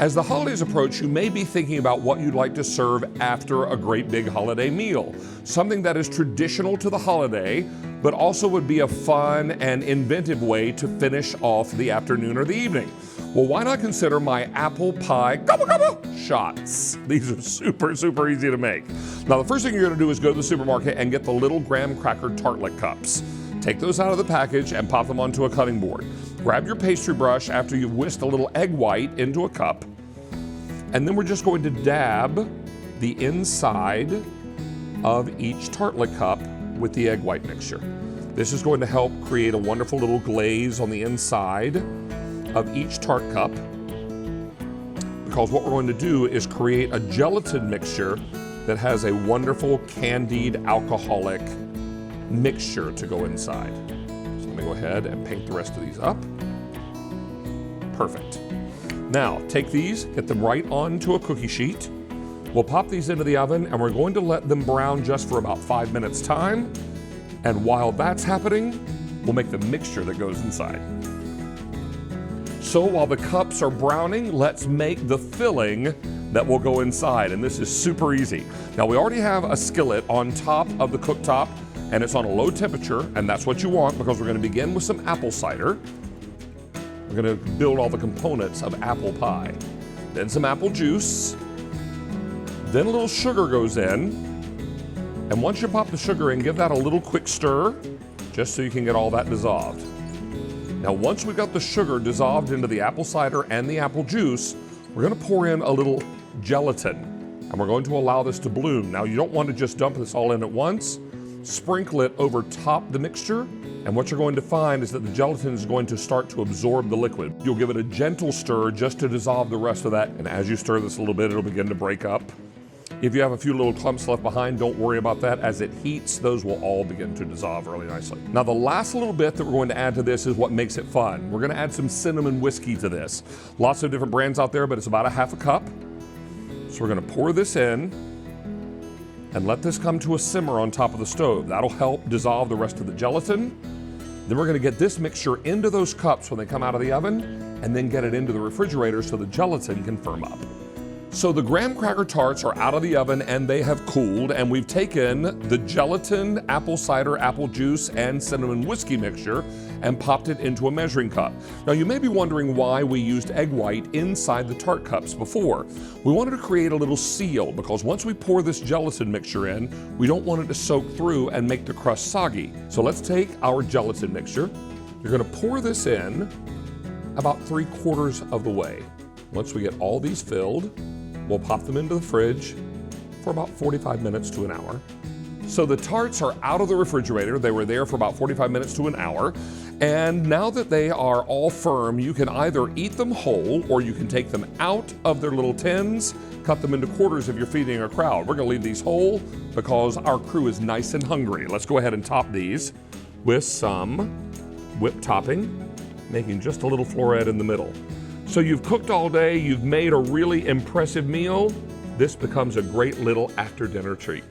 As the holidays approach, you may be thinking about what you'd like to serve after a great big holiday meal. Something that is traditional to the holiday, but also would be a fun and inventive way to finish off the afternoon or the evening. Well, why not consider my apple pie gobble gobble shots? These are super easy to make. Now, the first thing you're gonna do is go to the supermarket and get the little graham cracker tartlet cups. Take those out of the package and pop them onto a cutting board. Grab your pastry brush after you've whisked a little egg white into a cup. And then we're just going to dab the inside of each tartlet cup with the egg white mixture. This is going to help create a wonderful little glaze on the inside of each tart cup, because what we're going to do is create a gelatin mixture that has a wonderful candied alcoholic mixture to go inside. So let me go ahead and paint the rest of these up. Perfect. Now, take these, get them right onto a cookie sheet. We'll pop these into the oven and we're going to let them brown just for about 5 minutes time. And while that's happening, we'll make the mixture that goes inside. So while the cups are browning, let's make the filling that will go inside. And this is super easy. Now, we already have a skillet on top of the cooktop and it's on a low temperature, and that's what you want because we're going to begin with some apple cider. We're going to build all the components of apple pie. Then some apple juice. Then a little sugar goes in. And once you pop the sugar in, give that a little quick stir, just so you can get all that dissolved. Now, once we've got the sugar dissolved into the apple cider and the apple juice, we're going to pour in a little gelatin, and we're going to allow this to bloom. Now, you don't want to just dump this all in at once. Sprinkle it over top the mixture, and what you're going to find is that the gelatin is going to start to absorb the liquid. You'll give it a gentle stir just to dissolve the rest of that, and as you stir this a little bit, it'll begin to break up. If you have a few little clumps left behind, don't worry about that. As it heats, those will all begin to dissolve really nicely. Now, the last little bit that we're going to add to this is what makes it fun. We're going to add some cinnamon whiskey to this. Lots of different brands out there, but it's about a half a cup. So we're going to pour this in and let this come to a simmer on top of the stove. That'll help dissolve the rest of the gelatin. Then we're going to get this mixture into those cups when they come out of the oven, and then get it into the refrigerator so the gelatin can firm up. So the graham cracker tarts are out of the oven and they have cooled, and we've taken the gelatin, apple cider, apple juice, and cinnamon whiskey mixture and popped it into a measuring cup. Now, you may be wondering why we used egg white inside the tart cups before. We wanted to create a little seal because once we pour this gelatin mixture in, we don't want it to soak through and make the crust soggy. So let's take our gelatin mixture. You're going to pour this in about 3/4 of the way. Once we get all these filled, we'll pop them into the fridge for about 45 minutes to an hour. So the tarts are out of the refrigerator. They were there for about 45 minutes to an hour. And now that they are all firm, you can either eat them whole or you can take them out of their little tins, cut them into quarters if you're feeding a crowd. We're gonna leave these whole because our crew is nice and hungry. Let's go ahead and top these with some whipped topping, making just a little floret in the middle. So you've cooked all day, you've made a really impressive meal. This becomes a great little after dinner treat.